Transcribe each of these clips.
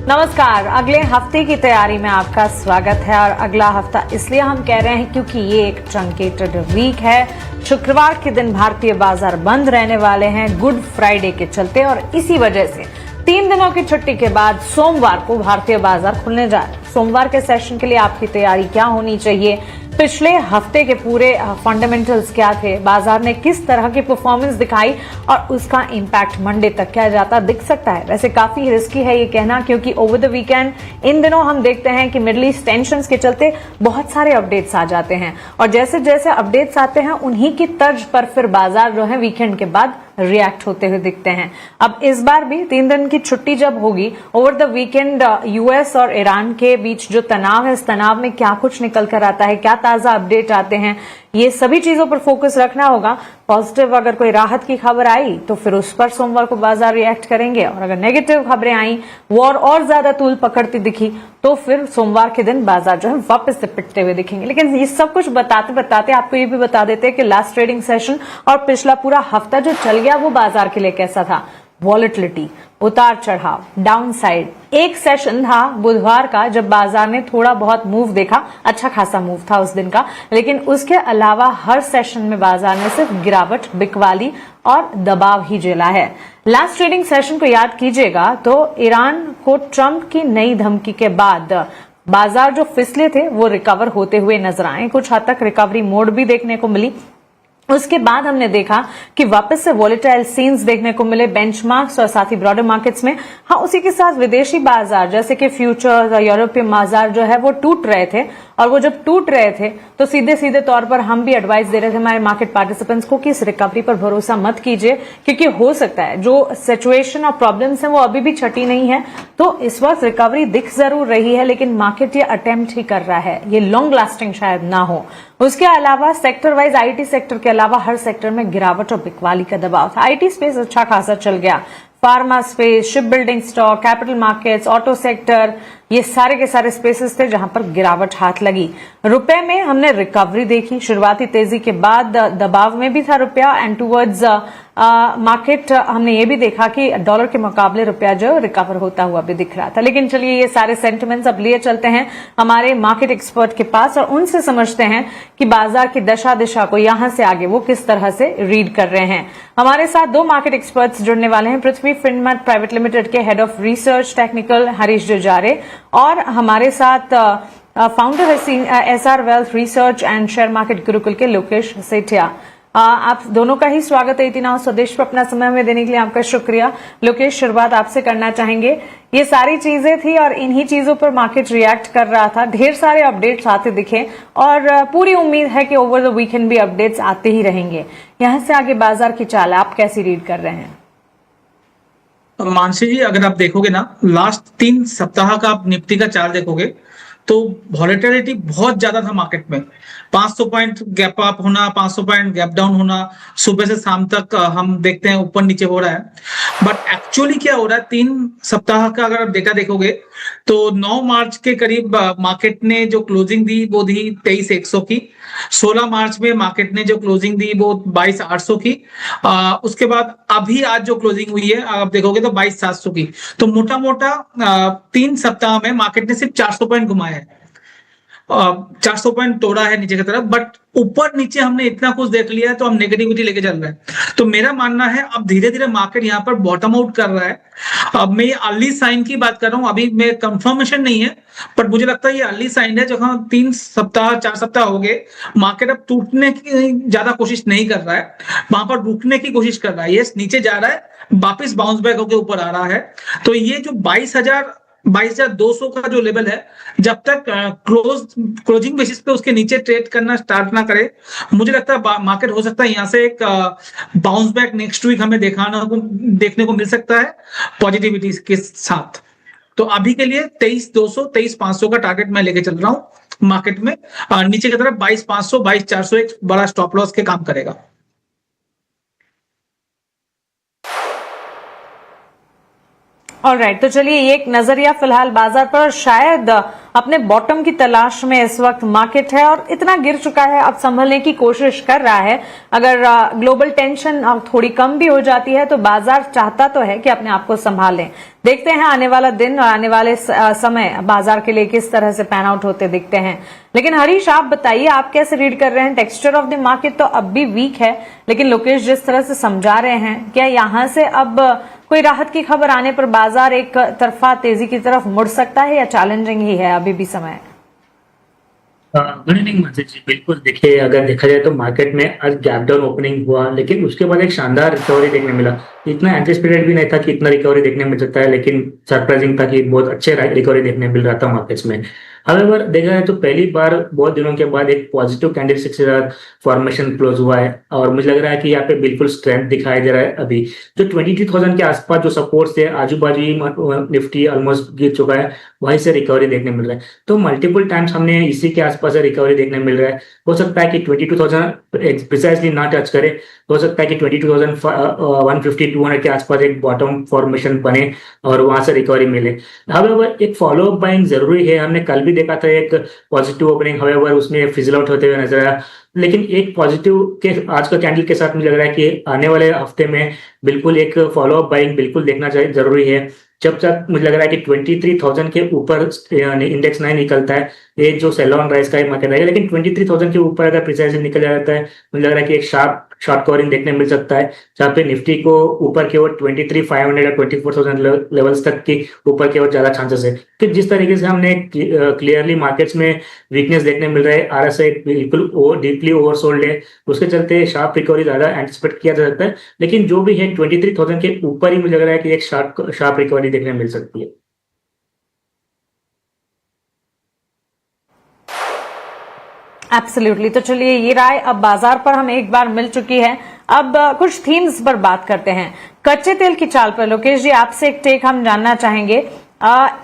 नमस्कार। अगले हफ्ते की तैयारी में आपका स्वागत है और अगला हफ्ता इसलिए हम कह रहे हैं क्योंकि ये एक ट्रंकेटेड वीक है। शुक्रवार के दिन भारतीय बाजार बंद रहने वाले हैं गुड फ्राइडे के चलते और इसी वजह से 3 दिनों की छुट्टी के बाद सोमवार को भारतीय बाजार खुलने जा रहे हैं। सोमवार के सेशन के लिए आपकी तैयारी क्या होनी चाहिए, पिछले हफ्ते के पूरे फंडामेंटल्स क्या थे, बाजार ने किस तरह की परफॉर्मेंस दिखाई और उसका इंपैक्ट मंडे तक क्या जाता दिख सकता है। वैसे काफी रिस्की है ये कहना क्योंकि ओवर द वीकेंड इन दिनों हम देखते हैं कि मिडिल ईस्ट टेंशंस के चलते बहुत सारे अपडेट्स आ जाते हैं और जैसे जैसे अपडेट्स आते हैं उन्हीं की तर्ज पर फिर बाजार जो है वीकेंड के बाद रिएक्ट होते हुए दिखते हैं। अब इस बार भी 3 दिन की छुट्टी जब होगी ओवर द वीकेंड यूएस और ईरान के बीच जो तनाव है, इस तनाव में क्या कुछ निकल कर आता है, क्या ताजा अपडेट आते हैं, ये सभी चीजों पर फोकस रखना होगा। पॉजिटिव अगर कोई राहत की खबर आई तो फिर उस पर सोमवार को बाजार रिएक्ट करेंगे और अगर नेगेटिव खबरें आई, वॉर और ज्यादा तूल पकड़ती दिखी तो फिर सोमवार के दिन बाजार जो है वापस से पिटते हुए दिखेंगे। लेकिन ये सब कुछ बताते बताते आपको ये भी बता देते हैं कि लास्ट ट्रेडिंग सेशन और पिछला पूरा हफ्ता जो चल गया वो बाजार के लिए कैसा था। वॉलेटिलिटी, उतार चढ़ाव, डाउन साइड। एक सेशन था बुधवार का जब बाजार ने थोड़ा बहुत मूव देखा, अच्छा खासा मूव था उस दिन का, लेकिन उसके अलावा हर सेशन में बाजार ने सिर्फ गिरावट, बिकवाली और दबाव ही झेला है। लास्ट ट्रेडिंग सेशन को याद कीजिएगा तो ईरान को ट्रंप की नई धमकी के बाद बाजार जो फिसले थे वो रिकवर होते हुए नजर आए, कुछ हद तक रिकवरी मोड भी देखने को मिली। उसके बाद हमने देखा कि वापस से वॉलेटाइल सीन्स देखने को मिले बेंचमार्क्स और साथ ही ब्रॉडर मार्केट्स में। हाँ, उसी के साथ विदेशी बाजार जैसे कि फ्यूचर्स और यूरोपीय बाजार जो है वो टूट रहे थे और वो जब टूट रहे थे तो सीधे सीधे तौर पर हम भी एडवाइस दे रहे थे हमारे मार्केट पार्टिसिपेंट्स को कि इस रिकवरी पर भरोसा मत कीजिए क्योंकि हो सकता है जो सिचुएशन और प्रॉब्लम्स है वो अभी भी छटी नहीं है। तो इस वक्त रिकवरी दिख जरूर रही है लेकिन मार्केट ये अटेम्प्ट ही कर रहा है, ये लॉन्ग लास्टिंग शायद ना हो। उसके अलावा सेक्टर वाइज आईटी सेक्टर के अलावा हर सेक्टर में गिरावट और बिकवाली का दबाव था। आईटी स्पेस अच्छा खासा चल गया, pharma space, ship building stock, capital markets, auto sector, ये सारे के सारे स्पेसेस थे जहां पर गिरावट हाथ लगी। रुपए में हमने रिकवरी देखी, शुरुआती तेजी के बाद दबाव में भी था रुपया एंड टूवर्ड्स मार्केट हमने ये भी देखा कि डॉलर के मुकाबले रुपया जो रिकवर होता हुआ भी दिख रहा था। लेकिन चलिए ये सारे सेंटिमेंट्स अब लिए चलते हैं हमारे मार्केट एक्सपर्ट के पास और उनसे समझते हैं कि बाजार की दशा दिशा को यहां से आगे वो किस तरह से रीड कर रहे हैं। हमारे साथ 2 मार्केट एक्सपर्ट्स जुड़ने वाले हैं, पृथ्वी फिनमर्ट प्राइवेट लिमिटेड के head of research technical Harish Jujare और हमारे साथ founder SR wealth research and share market Gurukul के लोकेश सेठिया। आप दोनों का ही स्वागत है इतना स्वदेश पर अपना समय में देने के लिए आपका शुक्रिया। लोकेश, शुरुआत आपसे करना चाहेंगे। ये सारी चीजें थी और इन्हीं चीजों पर मार्केट रिएक्ट कर रहा था, ढेर सारे अपडेट्स आते दिखे और पूरी उम्मीद है कि ओवर द वीकेंड भी अपडेट्स आते ही रहेंगे। यहां से आगे बाजार की चाल आप कैसी रीड कर रहे हैं? मानसी जी, अगर आप देखोगे ना लास्ट 3 सप्ताह का आप निफ्टी का चार्ट देखोगे तो वॉलेटिलिटी बहुत ज्यादा था मार्केट में। 500 पॉइंट गैप अप होना, 500 पॉइंट गैप डाउन होना, सुबह से शाम तक हम देखते हैं ऊपर नीचे हो रहा है। बट एक्चुअली क्या हो रहा है 3 सप्ताह का अगर आप डेटा देखोगे तो 9 मार्च के करीब मार्केट ने जो क्लोजिंग दी वो दी 23,100 की। 16 मार्च में मार्केट ने जो क्लोजिंग दी वो 22,800 की। उसके बाद अभी आज जो क्लोजिंग हुई है आप देखोगे तो 22,700 की। तो मोटा मोटा 3 सप्ताह में मार्केट ने सिर्फ 400 पॉइंट घुमाया है, 400 पॉइंट तोड़ा है नीचे की तरफ। बट ऊपर नीचे हमने इतना कुछ देख लिया है तो हम नेगेटिविटी लेके चल रहे हैं। तो मेरा मानना है अब धीरे धीरे मार्केट यहाँ पर बॉटम आउट कर रहा है। अब मैं ये अर्ली साइन की बात कर रहा हूँ, अभी मैं कंफर्मेशन नहीं है बट मुझे लगता है ये अर्ली साइन है। जहां 3 सप्ताह 4 सप्ताह हो गए मार्केट अब टूटने की ज्यादा कोशिश नहीं कर रहा है, वहां पर रुकने की कोशिश कर रहा है। ये नीचे जा रहा है, वापिस बाउंस बैक होकर ऊपर आ रहा है। तो ये जो 22,200 का जो लेवल है, जब तक क्लोजिंग बेसिस पे उसके नीचे ट्रेड करना स्टार्ट ना करे, मुझे लगता है मार्केट हो सकता है यहां से एक बाउंस बैक नेक्स्ट वीक हमें देखने को मिल सकता है पॉजिटिविटी के साथ। तो अभी के लिए 23,200 23,500 का टारगेट मैं लेके चल रहा हूं मार्केट में। नीचे की तरफ 22,500 22,400 एक बड़ा स्टॉप लॉस के काम करेगा। ऑलराइट, तो चलिए एक नजरिया फिलहाल बाजार पर। शायद अपने बॉटम की तलाश में इस वक्त मार्केट है और इतना गिर चुका है, अब संभलने की कोशिश कर रहा है। अगर ग्लोबल टेंशन थोड़ी कम भी हो जाती है तो बाजार चाहता तो है कि अपने आप को संभालें। देखते हैं आने वाला दिन और आने वाले समय बाजार के लिए किस तरह से पैन आउट होते दिखते हैं। लेकिन हरीश, आप बताइए, आप कैसे रीड कर रहे हैं? टेक्सचर ऑफ द मार्केट तो अब भी वीक है, लेकिन लोकेश जिस तरह से समझा रहे हैं, क्या यहां से अब कोई राहत की खबर आने पर बाजार एक तरफा तेजी की तरफ मुड़ सकता है या चैलेंजिंग ही है अभी भी समय? गुड इवनिंग मनजीत जी। बिल्कुल, देखिए अगर देखा जाए तो मार्केट में आज गैप डाउन ओपनिंग हुआ, लेकिन उसके बाद एक शानदार रिकवरी देखने मिला। इतना एंटिसिपेटेड भी नहीं था कि इतना रिकवरी देखने मिल सकता है, लेकिन सरप्राइजिंग था कि बहुत अच्छे रिकवरी देखने मिल रहा था मार्केट्स में। हाउएवर देखा जाए तो पहली बार बहुत दिनों के बाद एक पॉजिटिव कैंडलस्टिक के साथ फॉर्मेशन क्लोज हुआ है और मुझे लग रहा है कि यहाँ पे बिल्कुल स्ट्रेंथ दिखाई दे रहा है। अभी जो 22,000 के आसपास जो सपोर्ट थे, आजू बाजू निफ्टी ऑलमोस्ट गिर चुका है, वहीं से रिकवरी देखने मिल रहा है। तो मल्टीपल टाइम्स हमने इसी के आसपास से रिकवरी देखने मिल रहा है। हो सकता है कि 22,000 प्रिसाइसली ना टच करे, हो सकता है कि 22,150 200 के आसपास एक बॉटम फॉर्मेशन बने और वहां से रिकवरी मिले। हाउएवर एक फॉलो अप बाइंग जरूरी है। हमने कल भी देखा था एक पॉजिटिव ओपनिंग, हाउएवर उसमें फिजल आउट होते हुए नजर आया। लेकिन एक पॉजिटिव के आज का कैंडल के साथ मुझे लग रहा है कि आने वाले हफ्ते में बिल्कुल एक फॉलो अप बाइंग बिल्कुल देखना चाहिए, जरूरी है। जब तक मुझे लग रहा है कि 23,000 के ऊपर इंडेक्स नहीं निकलता है, ये जो सेल ऑन राइज का मार्केट रहेगा। लेकिन 23,000 के ऊपर अगर प्रिसाइजली निकल जाता है, मुझे लग रहा है कि एक शार्प शॉर्ट कवरिंग देखने मिल सकता है, जहाँ पे निफ्टी को ऊपर की ओर 23,500 या 24,000 लेवल्स तक की ऊपर की ओर ज्यादा चांसेस है। कि जिस तरीके से हमने क्लियरली मार्केट्स में वीकनेस देखने मिल रहा है, आरएसआई बिल्कुल डीपली ओवरसोल्ड है, उसके चलते शार्प रिकवरी ज्यादा एंटिसिपेट किया जा सकता है। लेकिन जो भी है 23,000 के ऊपर ही मुझे लग रहा है कि एक शार्प रिकवरी देखने मिल सकती है। एब्सोल्युटली। तो चलिए, ये राय अब बाजार पर हम एक बार मिल चुकी है। अब कुछ थीम्स पर बात करते हैं। कच्चे तेल की चाल पर लोकेश जी, आपसे एक टेक हम जानना चाहेंगे।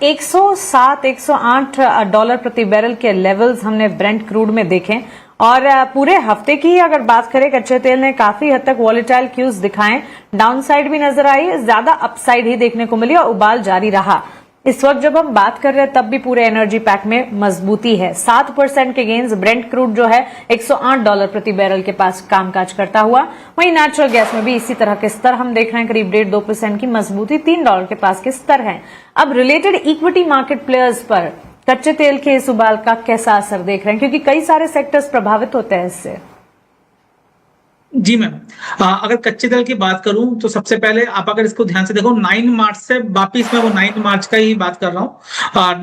107-108 डॉलर प्रति बैरल के लेवल्स हमने ब्रेंट क्रूड में देखे और पूरे हफ्ते की अगर बात करें, कच्चे तेल ने काफी हद तक वॉलेटाइल क्यूज दिखाए, डाउनसाइड भी नजर आई, ज्यादा अपसाइड ही देखने को मिली और उबाल जारी रहा। इस वक्त जब हम बात कर रहे हैं तब भी पूरे एनर्जी पैक में मजबूती है। 7% के गेंस ब्रेंट क्रूड जो है 108 डॉलर प्रति बैरल के पास कामकाज करता हुआ। वहीं नेचुरल गैस में भी इसी तरह के स्तर हम देख रहे हैं, करीब 1.5% की मजबूती, $3 के पास के स्तर है। अब रिलेटेड इक्विटी मार्केट प्लेयर्स पर कच्चे तेल के इस उबाल का कैसा असर देख रहे हैं, क्योंकि कई सारे सेक्टर्स प्रभावित होते हैं इससे? जी मैम, अगर कच्चे तेल की बात करूं तो सबसे पहले आप अगर इसको ध्यान से देखो, 9 मार्च से वापिस मैं वो 9 मार्च का ही बात कर रहा हूँ।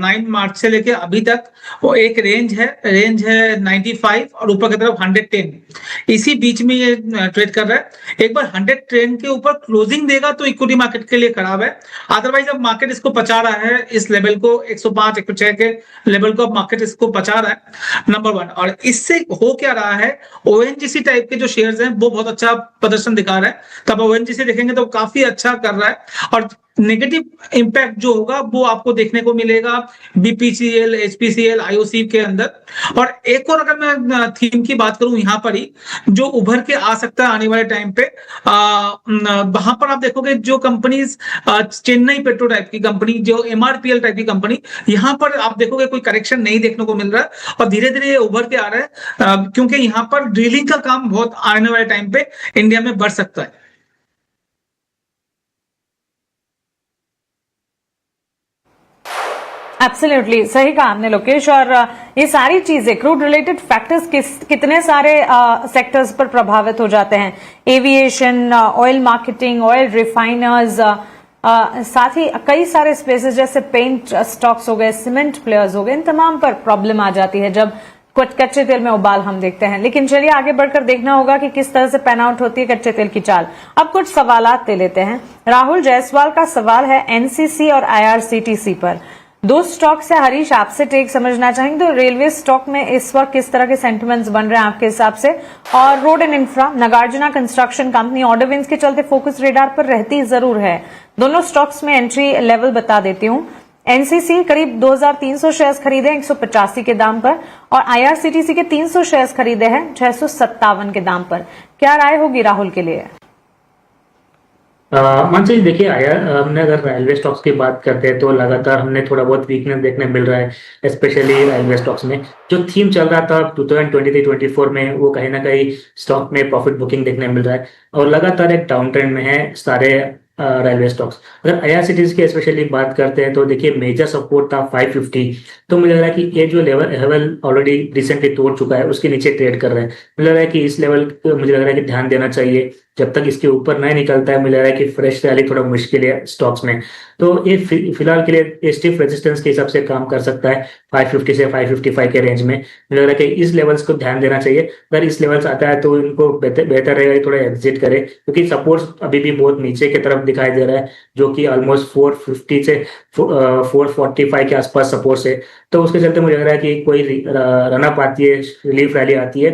9 मार्च से लेके अभी तक वो एक रेंज है 95 और ऊपर की तरफ 110, इसी बीच में ये ट्रेड कर रहा है। एक बार 110 के ऊपर क्लोजिंग देगा तो इक्विटी मार्केट के लिए खराब है। अदरवाइज अब मार्केट इसको पचा रहा है, इस लेवल को 105 106 के लेवल को अब मार्केट इसको पचा रहा है, नंबर 1। और इससे हो क्या रहा है, ओएनजीसी टाइप के जो शेयर्स हैं वो बहुत अच्छा प्रदर्शन दिखा रहा है। तब ओएनजीसी देखेंगे तो काफी अच्छा कर रहा है और नेगेटिव इंपैक्ट जो होगा वो आपको देखने को मिलेगा बीपीसीएल, एचपीसीएल, आईओसी के अंदर। और एक और अगर मैं थीम की बात करूं यहाँ पर ही जो उभर के आ सकता है आने वाले टाइम पे, वहां पर आप देखोगे जो कंपनीज चेन्नई पेट्रो टाइप की कंपनी, जो एमआरपीएल टाइप की कंपनी, यहाँ पर आप देखोगे कोई करेक्शन नहीं देखने को मिल रहा है और धीरे धीरे ये उभर के आ रहा है, क्योंकि यहाँ पर ड्रिलिंग का काम बहुत आने वाले टाइम पे इंडिया में बढ़ सकता है। एब्सोल्युटली सही कहा आपने लोकेश। और ये सारी चीजें, क्रूड रिलेटेड फैक्टर्स कितने सारे सेक्टर्स पर प्रभावित हो जाते हैं। Aviation, oil marketing, oil refiners, साथ ही कई सारे स्पेसेस जैसे पेंट स्टॉक्स हो गए, सीमेंट प्लेयर्स हो गए, इन तमाम पर प्रॉब्लम आ जाती है जब कच्चे तेल में उबाल हम देखते हैं। लेकिन चलिए आगे बढ़कर देखना होगा कि किस तरह से पैन आउट होती है कच्चे तेल की चाल। अब कुछ सवालात ले लेते हैं। राहुल जायसवाल का सवाल है एनसीसी और आईआरसीटीसी पर। दो स्टॉक से हरीश आपसे टेक समझना चाहेंगे। तो रेलवे स्टॉक में इस वक्त किस तरह के सेंटिमेंट्स बन रहे हैं आपके हिसाब से? और road and infra, Nagarjuna construction company order wins के चलते फोकस रेडार पर रहती जरूर है। दोनों स्टॉक्स में एंट्री लेवल बता देती हूं। एनसीसी करीब 2300 शेयर्स खरीदे 185 के दाम पर और आईआरसीटीसी के 300 शेयर्स खरीदे हैं 657 के दाम पर। क्या राय होगी राहुल के लिए? मानसी जी, देखिए आया हमने अगर रेलवे स्टॉक्स की बात करते हैं तो लगातार हमने थोड़ा बहुत वीकनेस देखने मिल रहा है, स्पेशली रेलवे स्टॉक्स में। जो थीम चल रहा था 2023-24 में, वो कहीं ना कहीं स्टॉक में प्रॉफिट बुकिंग देखने मिल रहा है और लगातार एक डाउन ट्रेंड में है सारे रेलवे स्टॉक्स। अगर आईआरसीटीज की स्पेशली बात करते हैं तो देखिए मेजर सपोर्ट था 550। तो मुझे लग रहा है कि ये जो लेवल ऑलरेडी रिसेंटली तोड़ चुका है, उसके नीचे ट्रेड कर रहे हैं। मुझे लग रहा है कि इस लेवल मुझे लग रहा है कि ध्यान देना चाहिए। जब तक इसके ऊपर नहीं निकलता है, मुझे लग रहा है कि फ्रेश रैली थोड़ा मुश्किल है स्टॉक्स में। तो ये फिलहाल के लिए स्टिफ रेजिस्टेंस के हिसाब से काम कर सकता है 550 से 555 के रेंज में। मुझे लग रहा है कि इस लेवल्स को ध्यान देना चाहिए। अगर इस लेवल्स आता है तो इनको बेहतर रहेगा कि थोड़ा एग्जिट करे, क्योंकि सपोर्ट अभी भी बहुत नीचे की तरफ दिखाई दे रहा है, जो कि ऑलमोस्ट 450 से 445 के आसपास सपोर्ट है। तो उसके चलते मुझे लग रहा है कि कोई रनअप आती है, रिलीफ रैली आती है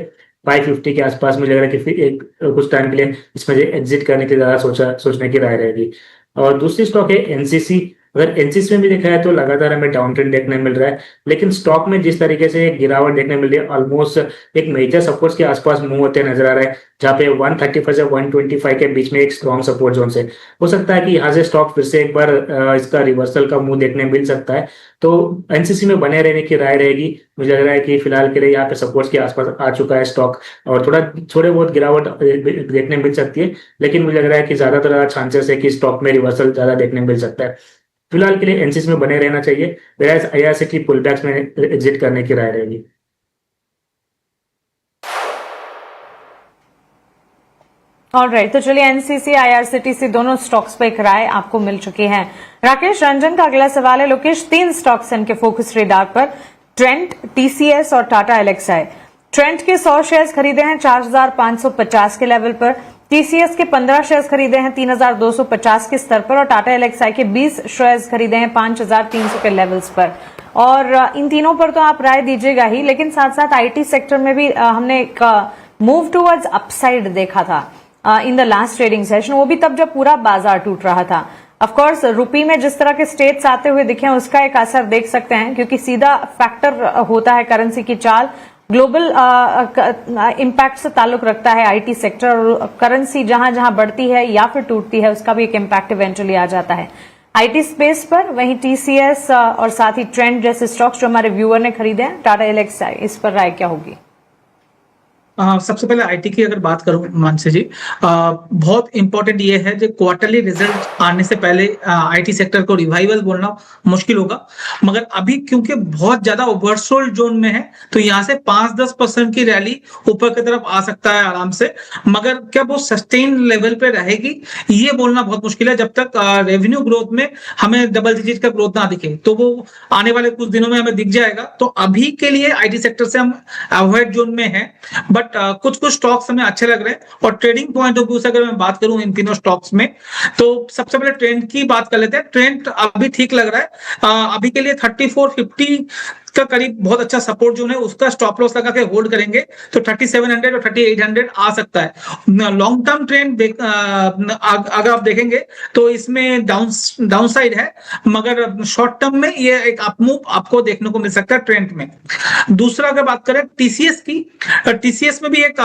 550 के आसपास, मुझे लग रहा है कि फिर एक कुछ टाइम के लिए इसमें एग्जिट करने की ज्यादा सोचने की राय रहेगी। और दूसरी स्टॉक है एनसीसी। अगर एनसीसी में भी देखा है तो लगातार हमें डाउन ट्रेंड देखने मिल रहा है, लेकिन स्टॉक में जिस तरीके से गिरावट देखने मिल रही है, ऑलमोस्ट एक मेजर सपोर्ट के आसपास मूव होते नजर आ रहा है, जहाँ पे 135 से 125 के बीच में एक स्ट्रॉन्ग सपोर्ट जोन से हो सकता है कि यहाँ से स्टॉक फिर से एक बार इसका रिवर्सल का मुंह देखने मिल सकता है। तो एनसीसी में बने रहने की राय रहेगी। मुझे लग रहा है कि फिलहाल के लिए यहाँ पे सपोर्ट्स के आसपास आ चुका है स्टॉक, और थोड़े बहुत गिरावट देखने मिल सकती है, लेकिन मुझे लग रहा है कि ज्यादातर चांसेस है कि स्टॉक में रिवर्सल ज्यादा देखने मिल सकता है। फिलहाल के लिए एनसीसी में बने रहना चाहिए, वेराज आईआरसीटी पुलबैक्स में एग्जिट करने की राय रहेगी। ऑलराइट, तो चलिए एनसीसी आईआरसीटीसी दोनों स्टॉक्स पे एक राय आपको मिल चुकी है। राकेश रंजन का अगला सवाल है। लोकेश, 3 स्टॉक्स इनके फोकस रेडार पर, ट्रेंट, टीसीएस और टाटा एलेक्साई। ट्रेंट के 100 शेयर्स खरीदे हैं 4550 के लेवल पर, टीसीएस के 15 शेयर्स खरीदे हैं 3250 के स्तर पर, और टाटा एलेक्साई के 20 शेयर्स खरीदे हैं 5300 के लेवल्स पर। और इन तीनों पर तो आप राय दीजिएगा ही, लेकिन साथ साथ आईटी सेक्टर में भी हमने एक मूव टूवर्ड्स अपसाइड देखा था in the last trading session, वो भी तब जब पूरा बाजार टूट रहा था। ऑफ कोर्स रुपी में जिस तरह के स्टेट्स आते हुए दिखे उसका एक असर देख सकते हैं, क्योंकि सीधा फैक्टर होता है करेंसी की चाल, ग्लोबल इम्पैक्ट से ताल्लुक रखता है आईटी सेक्टर, और करेंसी जहां जहां बढ़ती है या फिर टूटती है उसका भी एक इम्पैक्ट इवेंचुअली आ जाता है आईटी स्पेस पर। वहीं टीसीएस और साथ ही ट्रेंड जैसे स्टॉक्स जो हमारे व्यूअर ने खरीदे हैं, टाटा एलेक्साई, इस पर राय क्या होगी? सबसे पहले आईटी की अगर बात करूं मानसी जी, बहुत इंपॉर्टेंट ये है जो क्वार्टरली रिजल्ट आने से पहले आईटी सेक्टर को रिवाइवल बोलना मुश्किल होगा, मगर अभी क्योंकि बहुत ज्यादा ओवरसोल्ड जोन में है तो यहाँ से 5-10% की रैली ऊपर की तरफ आ सकता है आराम से, मगर क्या वो सस्टेन लेवल पे रहेगी ये बोलना बहुत मुश्किल है। जब तक रेवेन्यू ग्रोथ में हमें डबल डिजिट का ग्रोथ ना दिखे तो वो आने वाले कुछ दिनों में हमें दिख जाएगा। तो अभी के लिए आईटी सेक्टर से हम अवॉइड जोन में है, बट कुछ स्टॉक्स हमें अच्छे लग रहे हैं। और ट्रेडिंग पॉइंट ऑफ व्यू से अगर मैं बात करूं इन तीनों स्टॉक्स में, तो सबसे पहले ट्रेंड की बात कर लेते हैं। ट्रेंड अभी ठीक लग रहा है, अभी के लिए 3450 का करीब बहुत अच्छा सपोर्ट जो है, उसका स्टॉप लॉस लगा के होल्ड करेंगे तो 3700 और 3800 आ सकता है। लॉन्ग टर्म ट्रेंड अगर आप देखेंगे तो इसमें डाउन साइड है, मगर शॉर्ट टर्म में ये एक अपमूव आपको देखने को मिल सकता है ट्रेंड में। दूसरा अगर बात करें टीसीएस की, टीसीएस में भी एक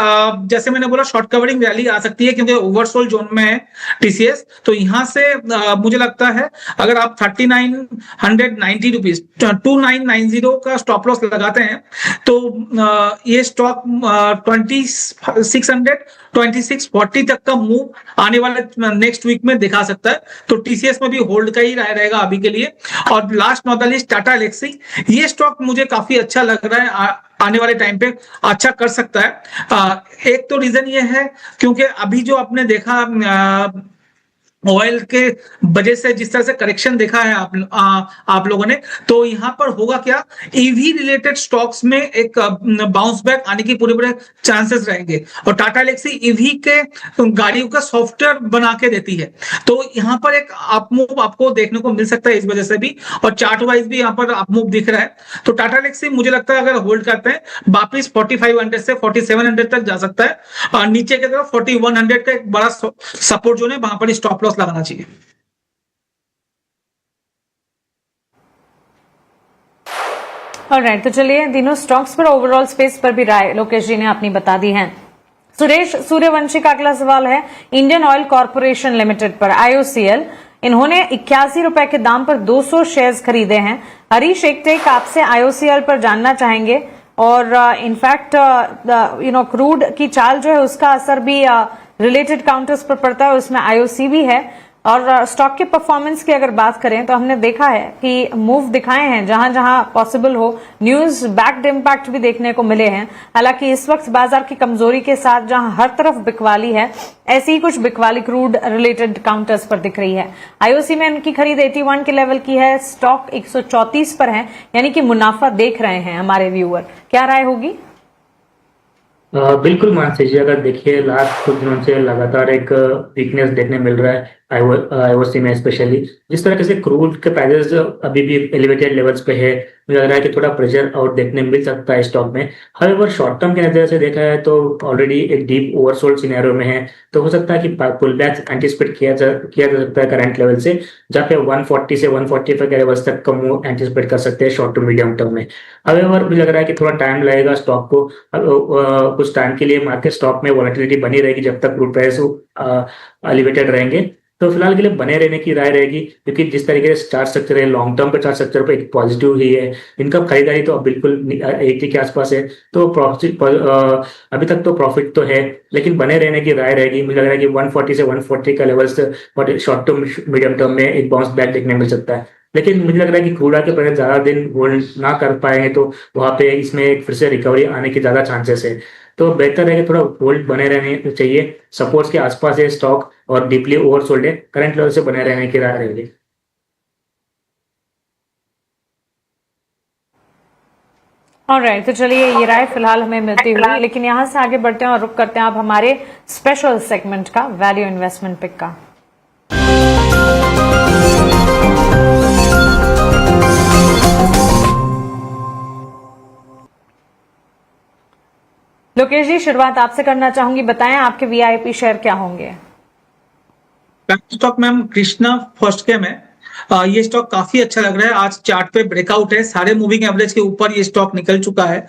जैसे मैंने बोला शॉर्ट कवरिंग रैली आ सकती है, क्योंकि ओवरसोल्ड जोन में है टीसीएस। तो यहां से मुझे लगता है अगर आप 3990 रुपीज 2990 का स्टॉप लॉस लगाते हैं तो ये स्टॉक 2600 2640 तक का मूव आने वाले नेक्स्ट वीक में दिखा सकता है। तो टीसीएस में भी होल्ड का ही राय रहेगा अभी के लिए। और last not the least Tata Elxsi, ये स्टॉक मुझे काफी अच्छा लग रहा है, आने वाले टाइम पे अच्छा कर सकता है। एक तो रीजन ये है क्योंकि अभी जो आपने देखा ऑयल के वजह से जिस तरह से करेक्शन देखा है आप लोगों ने, तो यहां पर होगा क्या, ईवी रिलेटेड स्टॉक्स में एक बाउंस बैक आने की पूरे चांसेस रहेंगे। और टाटा एलेक्सी ईवी के गाड़ियों का सॉफ्टवेयर बना के देती है, तो यहां पर एक अपमूव आपको देखने को मिल सकता है इस वजह से भी, और चार्ट वाइज भी यहां पर अपमूव दिख रहा है। तो टाटा एलेक्सी मुझे लगता है अगर होल्ड करते हैं वापिस 4500 से 4700 तक जा सकता है, और नीचे की तरफ 4100 का एक बड़ा सपोर्ट जो है वहां पर स्टॉप लॉस लगाना चाहिए। ऑलराइट, तो चलिए तीनों स्टॉक्स पर ओवरऑल स्पेस पर भी राय लोकेश जी ने अपनी बता दी है। सुरेश सूर्यवंशी का अगला सवाल है इंडियन ऑयल कॉर्पोरेशन लिमिटेड पर, IOCL। इन्होंने 81 रुपए के दाम पर 200 शेयर्स खरीदे हैं। हरीश एक टेक आपसे IOCL पर जानना चाहेंगे और इनफैक्ट क्रूड की चाल जो है उसका असर भी रिलेटेड काउंटर्स पर पड़ता है, उसमें IOC भी है। और स्टॉक के परफॉर्मेंस की अगर बात करें तो हमने देखा है कि मूव दिखाए हैं जहां जहां पॉसिबल हो, न्यूज बैक्ड इम्पैक्ट भी देखने को मिले हैं। हालांकि इस वक्त बाजार की कमजोरी के साथ जहां हर तरफ बिकवाली है, ऐसी ही कुछ बिकवाली क्रूड रिलेटेड काउंटर्स पर दिख रही है। IOC में इनकी खरीद 81 के लेवल की है, स्टॉक 134 पर है, यानी कि मुनाफा देख रहे हैं हमारे व्यूअर। क्या राय होगी? बिल्कुल मानसी जी, अगर देखिए लास्ट कुछ दिनों से लगातार एक वीकनेस देखने मिल रहा है IOC में, स्पेशली जिस तरह से क्रूड के प्राइसेस अभी भी एलिवेटेड लेवल्स पे है, मुझे लग रहा है कि थोड़ा प्रेशर आउट देखने मिल सकता है स्टॉक में। हाउएवर शॉर्ट टर्म के नजर से देखा है तो ऑलरेडी एक डीप ओवरसोल्ड सिनेरियो में है, तो हो सकता है कि पुल बैक एंटिसिपेट किया जा सकता है करंट लेवल से, जहाँ पे 140 से 145 के लेवल्स तक का मूव एंटिसिपेट कर सकते हैं शॉर्ट टू मीडियम टर्म में। हाउएवर मुझे लग रहा है कि थोड़ा टाइम लगेगा स्टॉक को, कुछ टाइम के लिए मार्केट स्टॉक में वॉलेटिलिटी बनी रहेगी जब तक क्रूड प्राइस एलिवेटेड रहेंगे। तो फिलहाल के लिए बने रहने की राय रहेगी, क्योंकि जिस तरीके से चार्ट स्ट्रक्चर है, लॉन्ग टर्म पे चार्ट स्ट्रक्चर पे एक पॉजिटिव ही है। इनका खरीदारी तो बिल्कुल 80 के आसपास है, तो प्रॉफिट अभी तक तो प्रॉफिट तो है, लेकिन बने रहने की राय रहेगी। मुझे लग रहा है कि 140 से 140 का level short term medium term में एक बाउंस बैक देखने मिल सकता है। लेकिन मुझे लग रहा है कि क्रूड के प्राइस ज्यादा दिन होल्ड ना कर पाएंगे, तो वहां पे इसमें एक फिर से रिकवरी आने के ज्यादा चांसेस है। तो बेहतर है कि थोड़ा होल्ड बने रहने चाहिए, सपोर्ट्स के आसपास है स्टॉक और डीपली ओवरसोल्ड है, करंट लेवल से बने रहने की राय रहेगी। ऑलराइट, तो चलिए ये राय फिलहाल हमें मिलती हुई, लेकिन यहां से आगे बढ़ते हैं और रुक करते हैं आप हमारे स्पेशल सेगमेंट का, वैल्यू इन्वेस्टमेंट पिक का। लोकेश जी, शुरुआत आपसे करना चाहूंगी, बताएं आपके VIP शेयर क्या होंगे? स्टॉक मैम कृष्णा फर्स्ट कैम है। ये स्टॉक काफी अच्छा लग रहा है, आज चार्ट पे ब्रेकआउट है, सारे मूविंग एवरेज के ऊपर ये स्टॉक निकल चुका है।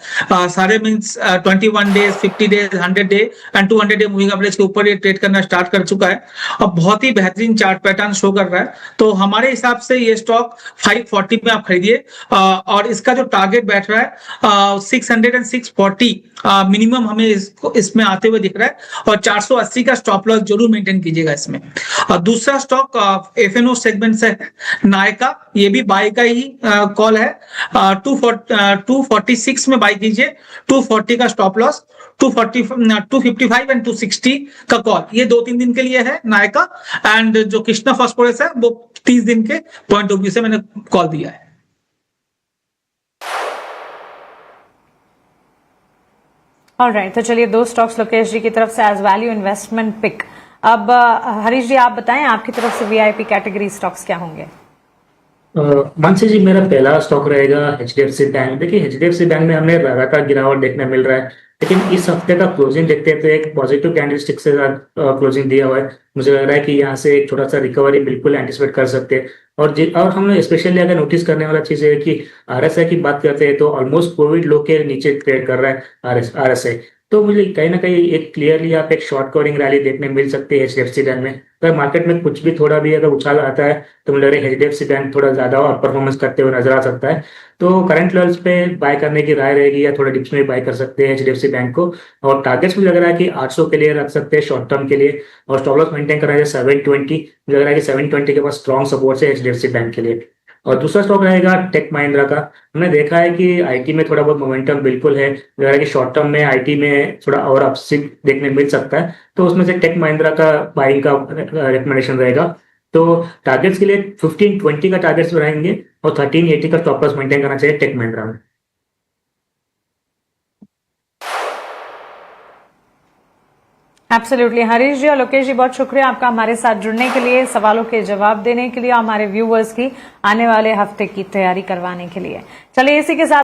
सारे means 21 days, 50 days, 100 day and 200 day moving average के ऊपर ये ट्रेड करना स्टार्ट कर चुका है और बहुत ही बेहतरीन चार्ट पैटर्न शो कर रहा है। तो हमारे हिसाब से ये स्टॉक 540 में आप खरीदिए और इसका जो टारगेट बैठ रहा है 600 एंड 640 मिनिमम हमें इसमें आते हुए दिख रहा है और 480 का स्टॉप लॉस जरूर मेंटेन कीजिएगा इसमें। और दूसरा स्टॉक FNO सेगमेंट से है नायका, ये भी बाय का ही कॉल है। 246 में बाय कीजिए, 240 का स्टॉप लॉस, 255 एंड 260 का कॉल। ये 2-3 दिन के लिए है नायका, एंड जो कृष्णा फास्फोरस है वो 30 दिन के पॉइंट ऑफ व्यू से मैंने कॉल दिया है। ऑलराइट, तो चलिए 2 स्टॉक्स लोकेश जी की तरफ से एज वैल्यू इन्वेस्टमेंट पिक। अब हरीश जी आप बताएं आपकी तरफ से VIP कैटेगरी स्टॉक्स क्या होंगे? मानसी जी, मेरा पहला स्टॉक रहेगा HDFC बैंक। देखिए HDFC बैंक में हमें लगातार गिरावट देखने मिल रहा है, लेकिन इस हफ्ते का क्लोजिंग देखते हैं तो एक पॉजिटिव कैंडलस्टिक से साथ क्लोजिंग दिया हुआ है। मुझे लग रहा है कि यहाँ से एक छोटा सा रिकवरी बिल्कुल एंटिसिपेट कर सकते हैं। और हमने स्पेशली अगर नोटिस करने वाला चीज है कि RSI की बात करते हैं तो ऑलमोस्ट कोविड लो के नीचे ट्रेड कर रहा है RSI। तो मुझे कहीं ना कहीं एक क्लियरली यहाँ पे एक शॉर्ट कवरिंग रैली देखने मिल सकती है HDFC बैंक में। अगर मार्केट में कुछ भी थोड़ा भी अगर उछाल आता है तो मुझे लग रहा है HDFC बैंक थोड़ा ज्यादा और परफॉर्मेंस करते हुए नजर आ सकता है। तो करंट लेवल्स पे बाय करने की राय रहेगी या थोड़ा डिप्स में बाय कर सकते हैं HDFC बैंक को। और टारगेट्स मुझे लग रहा है कि 800 के लिए रख सकते हैं शॉर्ट टर्म के लिए, और स्टॉप लॉस मेंटेन करना है 720। मुझे लग रहा है कि 720 के पास स्ट्रॉन्ग सपोर्ट है HDFC बैंक के लिए। और दूसरा स्टॉक रहेगा टेक महिंद्रा का। हमने देखा है कि IT में थोड़ा बहुत मोमेंटम बिल्कुल है, लग रहा है कि शॉर्ट टर्म में IT में थोड़ा और अपसिट देखने मिल सकता है, तो उसमें से टेक महिंद्रा का बाइंग का रिकमेंडेशन रहेगा। तो टारगेट्स के लिए 1520 का टारगेट्स रहेंगे और 1380 का स्टॉप लॉस मेंटेन करना चाहिए टेक महिंद्रा में। एब्सोल्युटली हरीश जी और लोकेश जी, बहुत शुक्रिया आपका हमारे साथ जुड़ने के लिए, सवालों के जवाब देने के लिए, हमारे व्यूअर्स की आने वाले हफ्ते की तैयारी करवाने के लिए। चलिए इसी के साथ